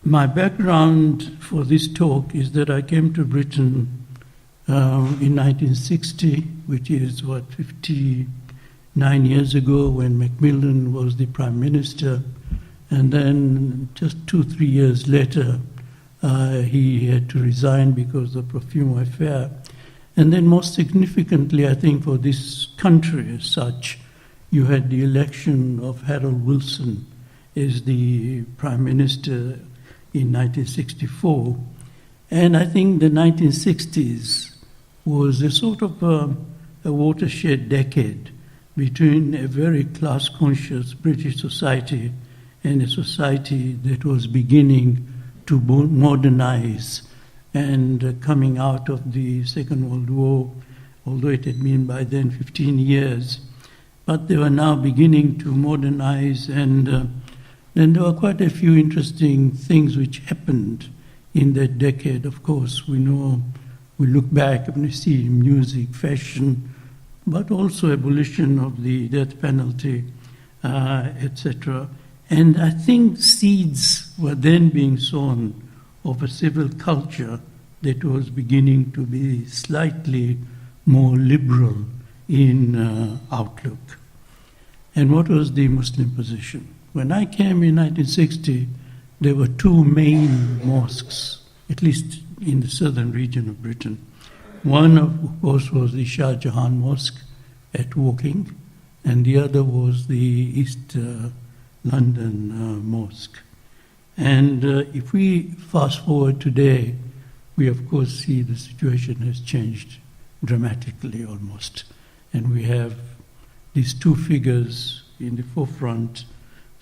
My background for this talk is that I came to Britain in 1960, which is, 59 years ago, when Macmillan was the Prime Minister. And then just 2-3 years later, he had to resign because of the Perfume affair. And then most significantly, I think, for this country as such, you had the election of Harold Wilson as the Prime Minister in 1964. And I think the 1960s was a sort of a watershed decade between a very class-conscious British society and a society that was beginning to modernize and coming out of the Second World War, although it had been by then 15 years. But they were now beginning to modernize, and then there were quite a few interesting things which happened in that decade. Of course, we look back and we see music, fashion, but also abolition of the death penalty, etc. And I think seeds were then being sown of a civil culture that was beginning to be slightly more liberal in outlook. And what was the Muslim position? When I came in 1960, there were two main mosques, at least in the southern region of Britain. One, of course, was the Shah Jahan Mosque at Woking, and the other was the East London Mosque. And if we fast forward today, we of course see the situation has changed dramatically almost. And we have these two figures in the forefront.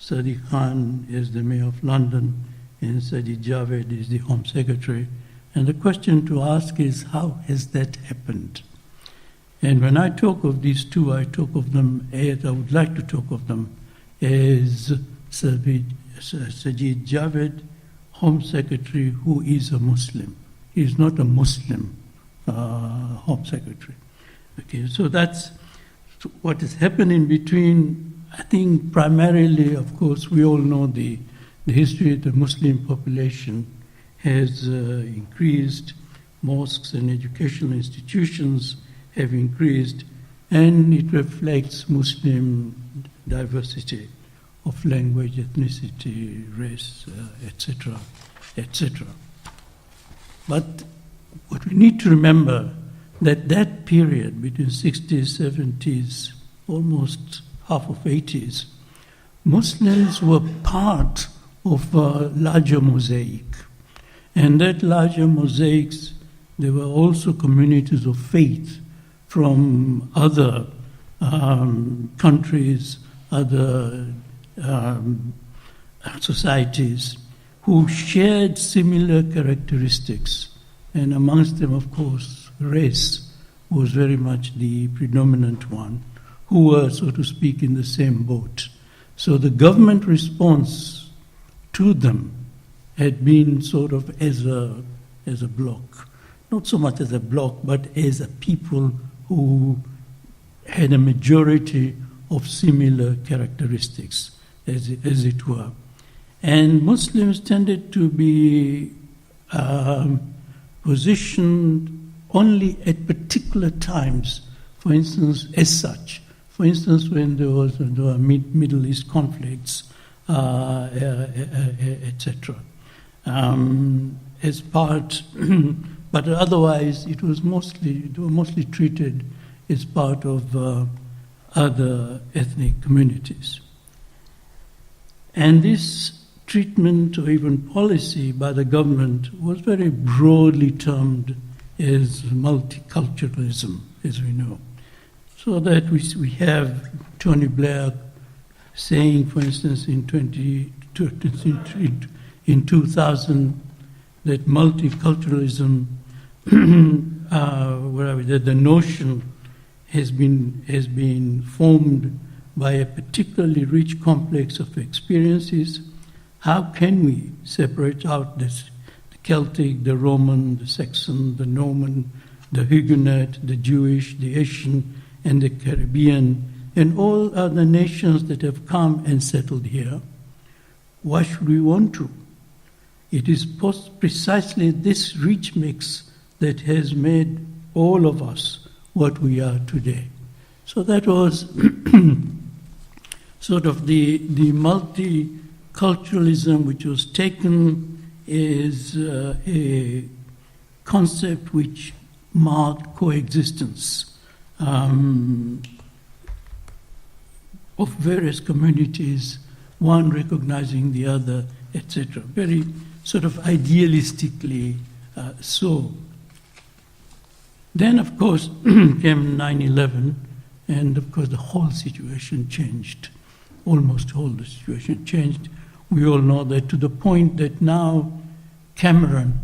Sadiq Khan is the Mayor of London, and Sajid Javed is the Home Secretary. And the question to ask is, how has that happened? And when I talk of these two, I would like to talk of them as Sajid Javed, Home Secretary, who is a Muslim. He is not a Muslim Home Secretary. Okay, so that's what has happened in between. I think primarily, of course, we all know the history of the Muslim population has increased, mosques and educational institutions have increased, and it reflects Muslim diversity of language, ethnicity, race, etc., etc. But what we need to remember that period between 60s, 70s, almost half of 80s, Muslims were part of a larger mosaic. And that larger mosaics, there were also communities of faith from other countries, other societies, who shared similar characteristics. And amongst them, of course, race was very much the predominant one, who were, so to speak, in the same boat. So the government response to them had been sort of as a bloc. Not so much as a bloc, but as a people who had a majority of similar characteristics, as it were. And Muslims tended to be positioned only at particular times, for instance, as such. For instance, when there were Middle East conflicts, etc. As part, but otherwise they were mostly treated as part of other ethnic communities. And this treatment or even policy by the government was very broadly termed as multiculturalism, as we know. So that we have Tony Blair saying, for instance, in 2000, that multiculturalism, that the notion has been formed by a particularly rich complex of experiences. How can we separate out the Celtic, the Roman, the Saxon, the Norman, the Huguenot, the Jewish, the Asian, and the Caribbean and all other nations that have come and settled here. Why should we want to? It is precisely this rich mix that has made all of us what we are today. So that was sort of the multiculturalism which was taken as a concept which marked coexistence of various communities, one recognizing the other, etc. Very sort of idealistically so. Then, of course, came 9/11, and of course the whole situation changed. Almost all the situation changed. We all know that, to the point that now Cameron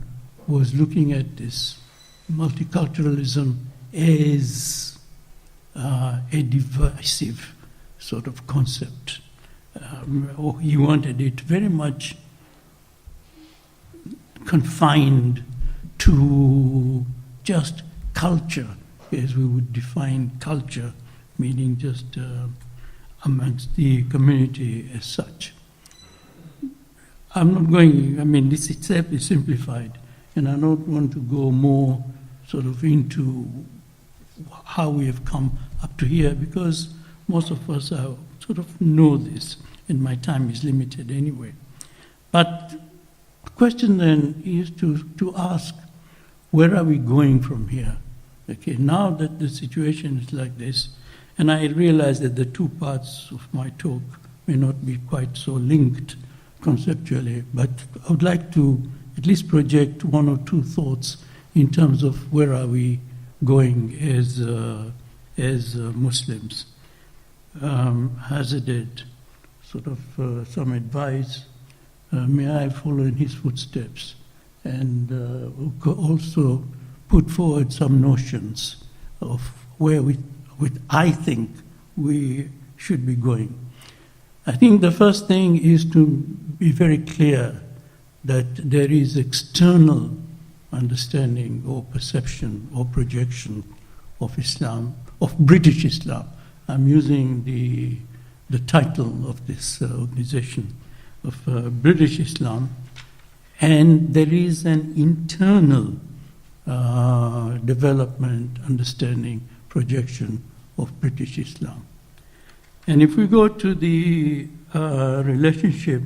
was looking at this multiculturalism as a divisive sort of concept. He wanted it very much confined to just culture, as we would define culture, meaning just amongst the community as such. I'm not going, this itself is simplified, and I don't want to go more sort of into how we have come up to here, because most of us sort of know this, and my time is limited anyway. But the question then is to ask, where are we going from here? Okay, now that the situation is like this, and I realize that the two parts of my talk may not be quite so linked conceptually, but I would like to at least project one or two thoughts in terms of where are we going as Muslims. Hazarded sort of some advice. May I follow in his footsteps, and also put forward some notions of where I think we should be going. I think the first thing is to be very clear that there is external understanding or perception or projection of Islam, of British Islam. I'm using the title of this organization, of British Islam, and there is an internal development, understanding, projection of British Islam. And if we go to the relationship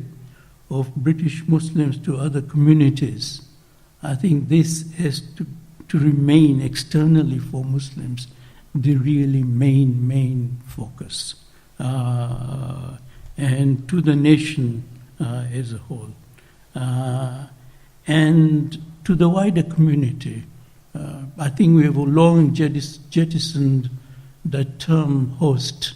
of British Muslims to other communities, I think this has to remain externally for Muslims the really main focus, and to the nation as a whole, and to the wider community. I think we have long jettisoned that term host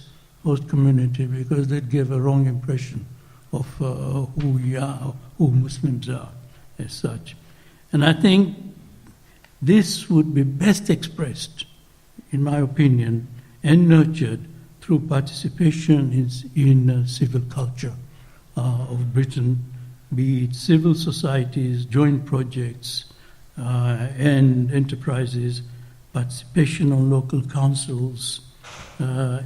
community, because that gave a wrong impression of who we are, who Muslims are as such. And I think this would be best expressed, in my opinion, and nurtured through participation in civil culture of Britain, be it civil societies, joint projects, and enterprises, participation on local councils,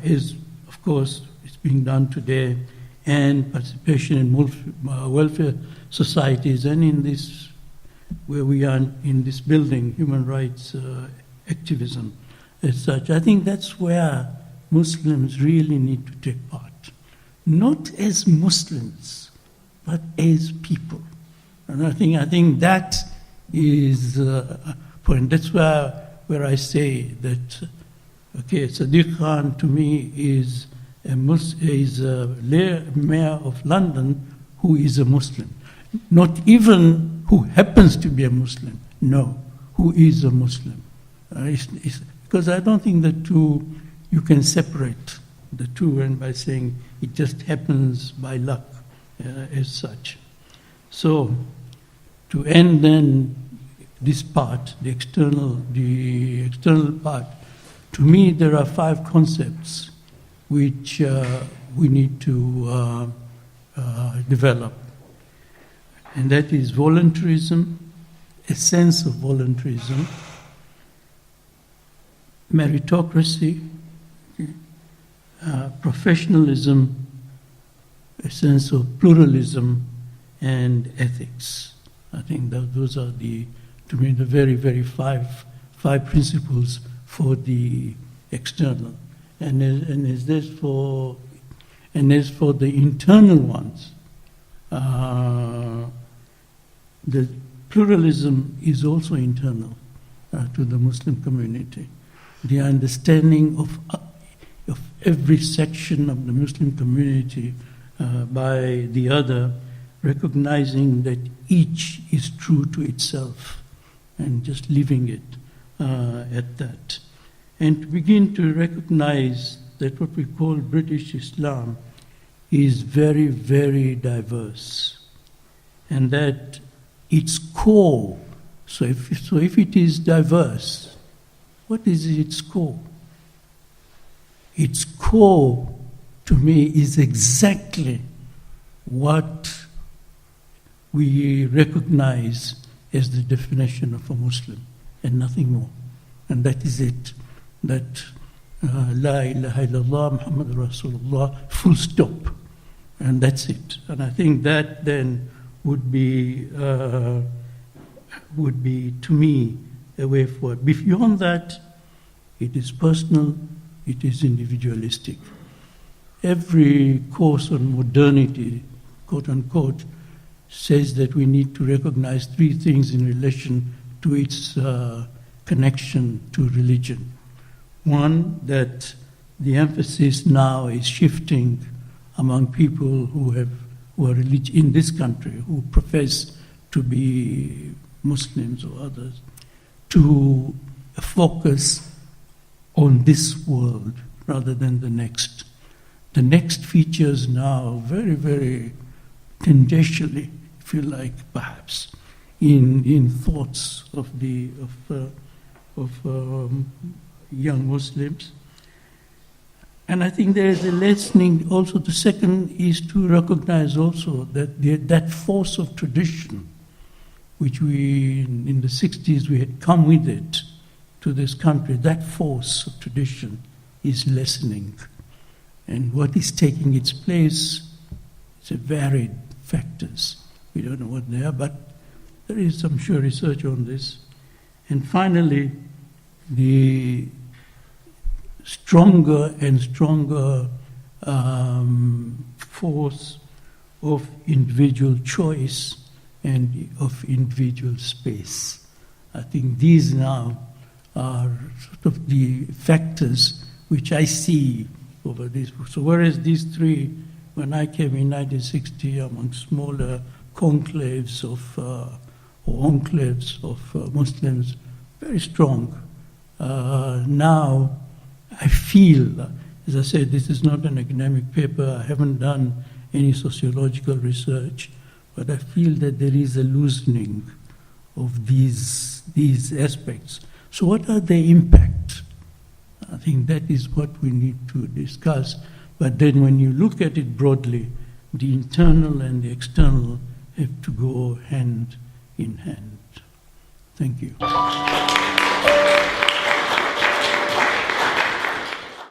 is, of course, it's being done today, and participation in welfare societies, and in this, where we are in this building, human rights activism as such. I think that's where Muslims really need to take part, not as Muslims, but as people. And I think that is a point. That's where I say that, okay, Sadiq Khan to me is a mayor of London who is a Muslim. Not even who happens to be a Muslim, no, who is a Muslim. Because I don't think the two, you can separate the two, and by saying it just happens by luck as such. So, to end then this part, the external part, to me there are 5 concepts which we need to develop. And that is voluntarism, a sense of voluntarism, meritocracy, professionalism, a sense of pluralism, and ethics. I think that those are to me, the very five principles for the external. And as for the internal ones, the pluralism is also internal to the Muslim community. The understanding of every section of the Muslim community by the other, recognizing that each is true to itself and just living it at that. And to begin to recognize that what we call British Islam is very, very diverse, and that its core, so if it is diverse, what is its core? Its core, to me, is exactly what we recognize as the definition of a Muslim, and nothing more. And that is it. That La ilaha illallah Muhammad Rasulullah, full stop. And that's it. And I think that then would be to me, a way forward. Beyond that, it is personal, it is individualistic. Every course on modernity, quote unquote, says that we need to recognize three things in relation to its connection to religion. One, that the emphasis now is shifting among people who are in this country, who profess to be Muslims or others, to focus on this world rather than the next. The next features now very, very tendentially, if you like, perhaps, in thoughts of young Muslims. And I think there is a lessening also. The second is to recognize also that that force of tradition, which we, in the 60s, we had come with it to this country, that force of tradition is lessening. And what is taking its place is a varied factors. We don't know what they are, but there is some sure research on this. And finally, the stronger and stronger force of individual choice and of individual space. I think these now are sort of the factors which I see over this. So whereas these three, when I came in 1960 among smaller conclaves of or enclaves of Muslims, very strong. Now I feel, as I said, this is not an academic paper, I haven't done any sociological research, but I feel that there is a loosening of these aspects. So what are their impact? I think that is what we need to discuss. But then when you look at it broadly, the internal and the external have to go hand in hand. Thank you.